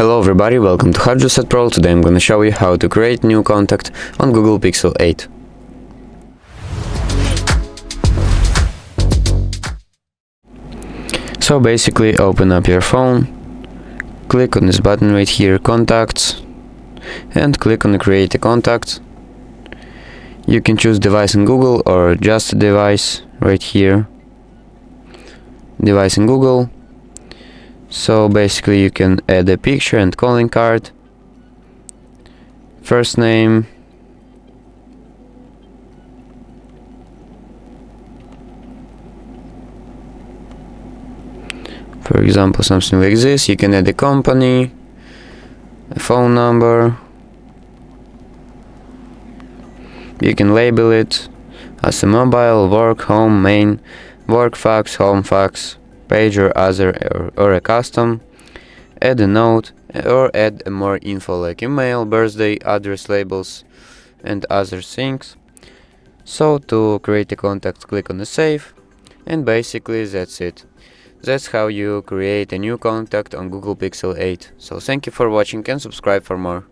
Hello everybody, welcome to HowToSetPro. Today I'm gonna show you how to create new contact on Google Pixel 8. So basically open up your phone, click on this button right here, Contacts, and click on Create a Contact. You can choose device in Google or just a device right here. Device in Google. So basically you can add a picture and calling card, first name, for example something like this. You can add a company, a phone number, you can label it as a mobile, work, home, main, work fax, home fax, pager, other, or a custom. Add a note or add more info like email, birthday, address, labels and other things. So to create a contact, click on the save, and basically that's it. That's how you create a new contact on Google Pixel 8. So thank you for watching and subscribe for more.